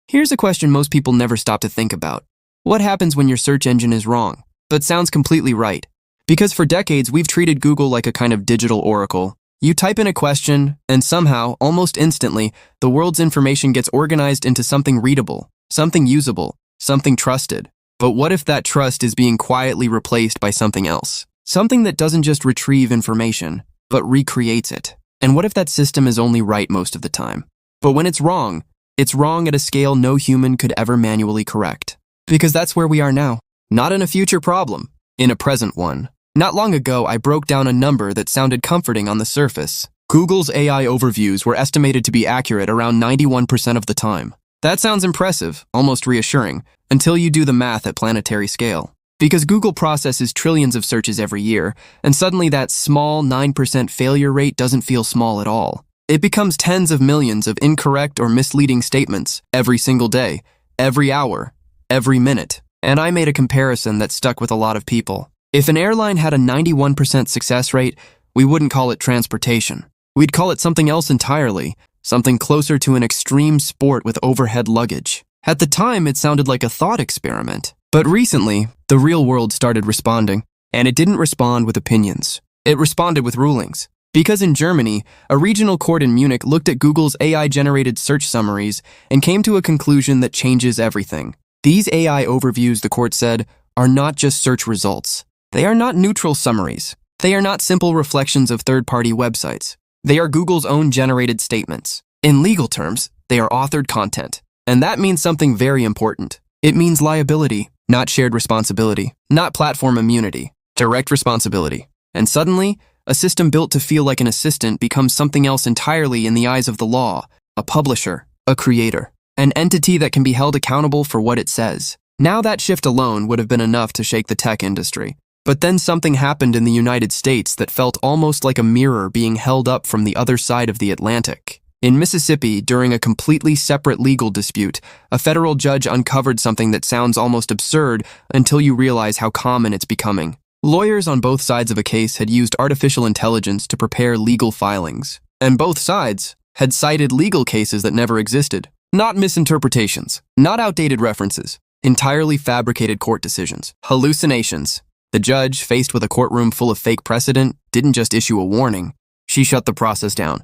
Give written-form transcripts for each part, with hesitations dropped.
Here's a question most people never stop to think about. What happens when your search engine is wrong, but sounds completely right? Because for decades, we've treated Google like a kind of digital oracle. You type in a question, and somehow, almost instantly, the world's information gets organized into something readable, something usable, something trusted. But what if that trust is being quietly replaced by something else? Something that doesn't just retrieve information, but recreates it. And what if that system is only right most of the time? But when it's wrong at a scale no human could ever manually correct. Because that's where we are now. Not in a future problem, in a present one. Not long ago, I broke down a number that sounded comforting on the surface. Google's AI overviews were estimated to be accurate around 91% of the time. That sounds impressive, almost reassuring, until you do the math at planetary scale. Because Google processes trillions of searches every year, and suddenly that small 9% failure rate doesn't feel small at all. It becomes tens of millions of incorrect or misleading statements every single day, every hour, every minute. And I made a comparison that stuck with a lot of people. If an airline had a 91% success rate, we wouldn't call it transportation. We'd call it something else entirely, something closer to an extreme sport with overhead luggage. At the time, it sounded like a thought experiment. But recently, the real world started responding, and it didn't respond with opinions. It responded with rulings. Because in Germany, a regional court in Munich looked at Google's AI-generated search summaries and came to a conclusion that changes everything. These AI overviews, the court said, are not just search results. They are not neutral summaries. They are not simple reflections of third-party websites. They are Google's own generated statements. In legal terms, they are authored content. And that means something very important. It means liability, not shared responsibility, not platform immunity, direct responsibility. And suddenly, a system built to feel like an assistant becomes something else entirely in the eyes of the law, a publisher, a creator, an entity that can be held accountable for what it says. Now that shift alone would have been enough to shake the tech industry. But then something happened in the United States that felt almost like a mirror being held up from the other side of the Atlantic. In Mississippi, during a completely separate legal dispute, a federal judge uncovered something that sounds almost absurd until you realize how common it's becoming. Lawyers on both sides of a case had used artificial intelligence to prepare legal filings, and both sides had cited legal cases that never existed. Not misinterpretations, not outdated references, entirely fabricated court decisions, hallucinations. The judge, faced with a courtroom full of fake precedent, didn't just issue a warning. She shut the process down.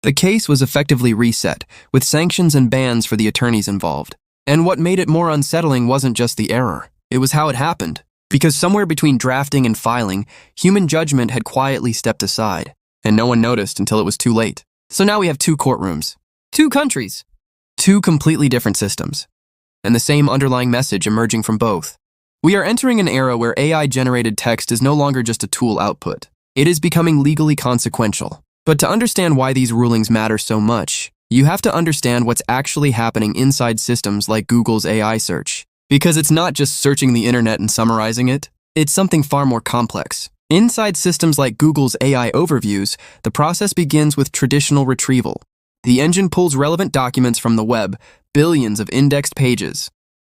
The case was effectively reset, with sanctions and bans for the attorneys involved. And what made it more unsettling wasn't just the error, it was how it happened. Because somewhere between drafting and filing, human judgment had quietly stepped aside, and no one noticed until it was too late. So now we have two courtrooms, two countries, two completely different systems, and the same underlying message emerging from both. We are entering an era where AI-generated text is no longer just a tool output. It is becoming legally consequential. But to understand why these rulings matter so much, you have to understand what's actually happening inside systems like Google's AI search. Because it's not just searching the internet and summarizing it, it's something far more complex. Inside systems like Google's AI overviews, the process begins with traditional retrieval. The engine pulls relevant documents from the web, billions of indexed pages.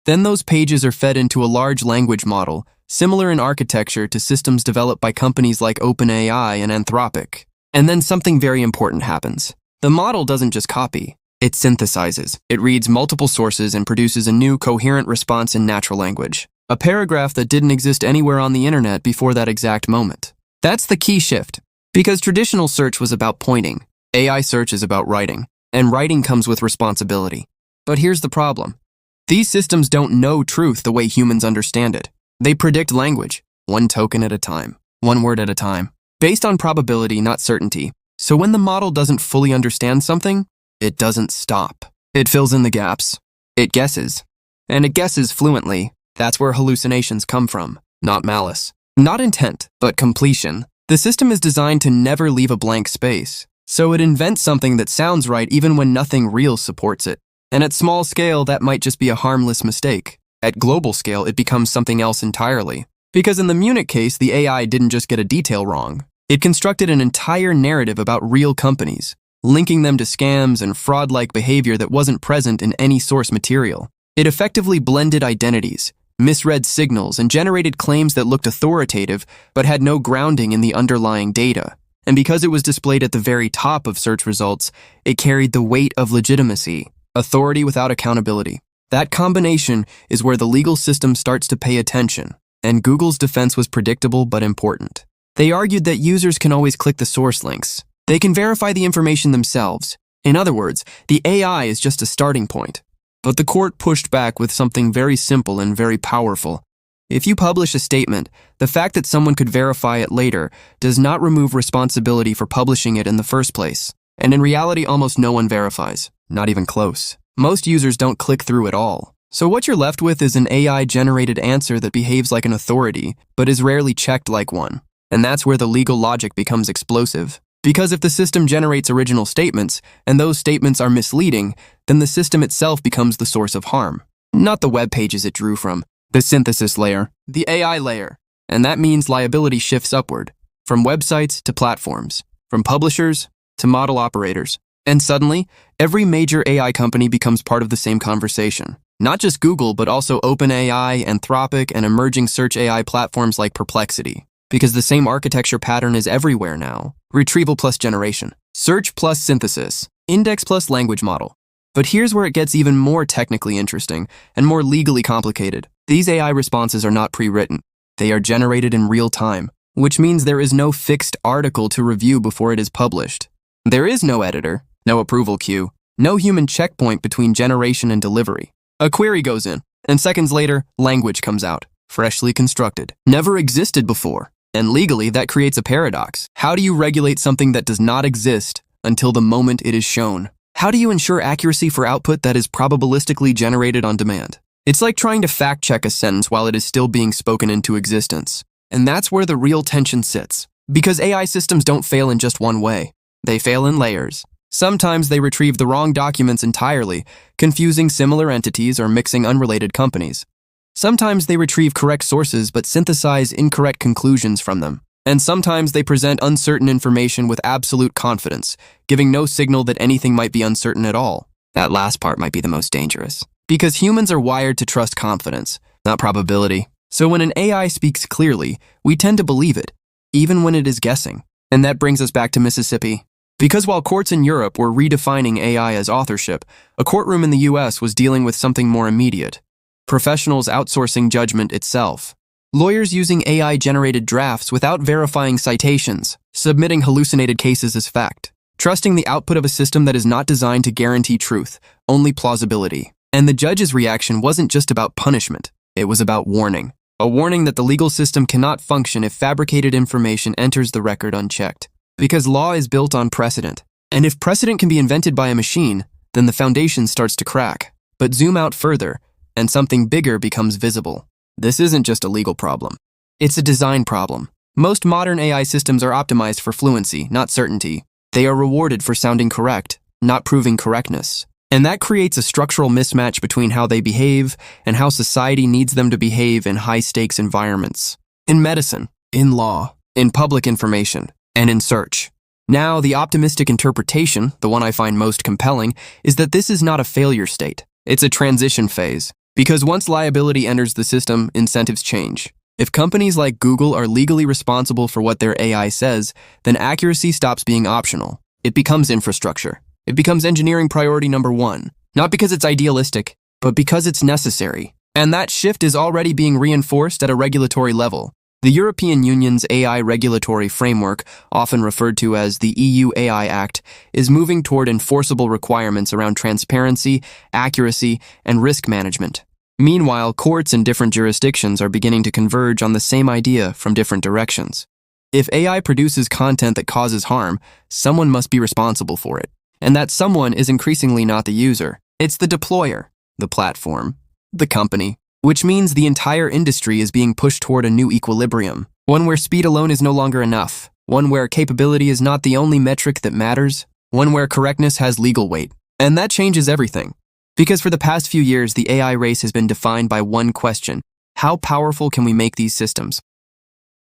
Then those pages are fed into a large language model, similar in architecture to systems developed by companies like OpenAI and Anthropic. And then something very important happens. The model doesn't just copy, it synthesizes. It reads multiple sources and produces a new, coherent response in natural language. A paragraph that didn't exist anywhere on the internet before that exact moment. That's the key shift. Because traditional search was about pointing, AI search is about writing. And writing comes with responsibility. But here's the problem. These systems don't know truth the way humans understand it. They predict language, one token at a time, one word at a time, based on probability, not certainty. So when the model doesn't fully understand something, it doesn't stop. It fills in the gaps. It guesses. And it guesses fluently. That's where hallucinations come from, not malice. Not intent, but completion. The system is designed to never leave a blank space. So it invents something that sounds right even when nothing real supports it. And at small scale, that might just be a harmless mistake. At global scale, it becomes something else entirely. Because in the Munich case, the AI didn't just get a detail wrong. It constructed an entire narrative about real companies, linking them to scams and fraud-like behavior that wasn't present in any source material. It effectively blended identities, misread signals, and generated claims that looked authoritative but had no grounding in the underlying data. And because it was displayed at the very top of search results, it carried the weight of legitimacy. authority without accountability. That combination is where the legal system starts to pay attention, and Google's defense was predictable but important. They argued that users can always click the source links. They can verify the information themselves. In other words, the AI is just a starting point. But the court pushed back with something very simple and very powerful. If you publish a statement, the fact that someone could verify it later does not remove responsibility for publishing it in the first place. And in reality, almost no one verifies, not even close. Most users don't click through at all. So what you're left with is an AI-generated answer that behaves like an authority, but is rarely checked like one. And that's where the legal logic becomes explosive. Because if the system generates original statements, and those statements are misleading, then the system itself becomes the source of harm. Not the web pages it drew from, the synthesis layer, the AI layer. And that means liability shifts upward, from websites to platforms, from publishers to model operators. And suddenly, every major AI company becomes part of the same conversation. Not just Google, but also OpenAI, Anthropic, and emerging search AI platforms like Perplexity. Because the same architecture pattern is everywhere now. Retrieval plus generation, search plus synthesis, index plus language model. But here's where it gets even more technically interesting and more legally complicated. These AI responses are not pre-written. They are generated in real time, which means there is no fixed article to review before it is published. There is no editor, no approval queue, no human checkpoint between generation and delivery. A query goes in, and seconds later, language comes out, freshly constructed, never existed before. And legally, that creates a paradox. How do you regulate something that does not exist until the moment it is shown? How do you ensure accuracy for output that is probabilistically generated on demand? It's like trying to fact-check a sentence while it is still being spoken into existence. And that's where the real tension sits. Because AI systems don't fail in just one way. They fail in layers. Sometimes they retrieve the wrong documents entirely, confusing similar entities or mixing unrelated companies. Sometimes they retrieve correct sources but synthesize incorrect conclusions from them. And sometimes they present uncertain information with absolute confidence, giving no signal that anything might be uncertain at all. That last part might be the most dangerous. Because humans are wired to trust confidence, not probability. So when an AI speaks clearly, we tend to believe it, even when it is guessing. And that brings us back to Mississippi. Because while courts in Europe were redefining AI as authorship, a courtroom in the US was dealing with something more immediate. Professionals outsourcing judgment itself. Lawyers using AI-generated drafts without verifying citations, submitting hallucinated cases as fact, trusting the output of a system that is not designed to guarantee truth, only plausibility. And the judge's reaction wasn't just about punishment, it was about warning. A warning that the legal system cannot function if fabricated information enters the record unchecked. Because law is built on precedent. And if precedent can be invented by a machine, then the foundation starts to crack. But zoom out further, and something bigger becomes visible. This isn't just a legal problem. It's a design problem. Most modern AI systems are optimized for fluency, not certainty. They are rewarded for sounding correct, not proving correctness. And that creates a structural mismatch between how they behave and how society needs them to behave in high-stakes environments. In medicine, in law, in public information, and in search. Now, the optimistic interpretation, the one I find most compelling, is that this is not a failure state. It's a transition phase. Because once liability enters the system, incentives change. If companies like Google are legally responsible for what their AI says, then accuracy stops being optional. It becomes infrastructure. It becomes engineering priority number one. Not because it's idealistic, but because it's necessary. And that shift is already being reinforced at a regulatory level. The European Union's AI regulatory framework, often referred to as the EU AI Act, is moving toward enforceable requirements around transparency, accuracy, and risk management. Meanwhile, courts in different jurisdictions are beginning to converge on the same idea from different directions. If AI produces content that causes harm, someone must be responsible for it. And that someone is increasingly not the user. It's the deployer, the platform, the company. Which means the entire industry is being pushed toward a new equilibrium, one where speed alone is no longer enough, one where capability is not the only metric that matters, one where correctness has legal weight. And that changes everything. Because for the past few years, the AI race has been defined by one question: how powerful can we make these systems?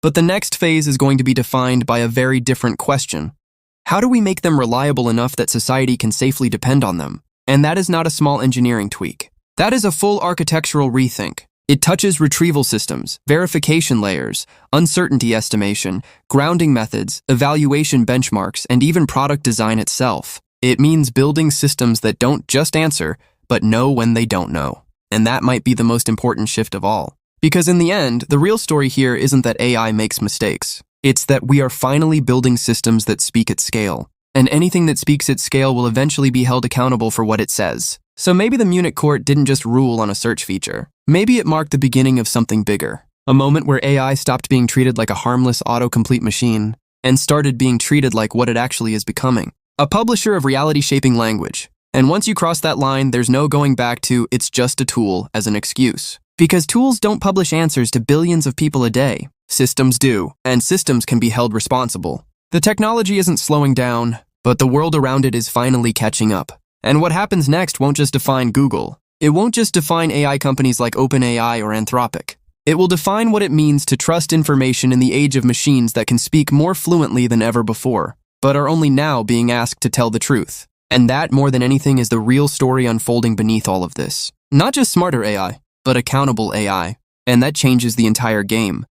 But the next phase is going to be defined by a very different question. How do we make them reliable enough that society can safely depend on them? And that is not a small engineering tweak. That is a full architectural rethink. It touches retrieval systems, verification layers, uncertainty estimation, grounding methods, evaluation benchmarks, and even product design itself. It means building systems that don't just answer, but know when they don't know. And that might be the most important shift of all. Because in the end, the real story here isn't that AI makes mistakes. It's that we are finally building systems that speak at scale. And anything that speaks at scale will eventually be held accountable for what it says. So maybe the Munich court didn't just rule on a search feature. Maybe it marked the beginning of something bigger. A moment where AI stopped being treated like a harmless autocomplete machine and started being treated like what it actually is becoming. A publisher of reality-shaping language. And once you cross that line, there's no going back to "it's just a tool" as an excuse. Because tools don't publish answers to billions of people a day. Systems do, and systems can be held responsible. The technology isn't slowing down, but the world around it is finally catching up. And what happens next won't just define Google. It won't just define AI companies like OpenAI or Anthropic. It will define what it means to trust information in the age of machines that can speak more fluently than ever before, but are only now being asked to tell the truth. And that, more than anything, is the real story unfolding beneath all of this. Not just smarter AI, but accountable AI. And that changes the entire game.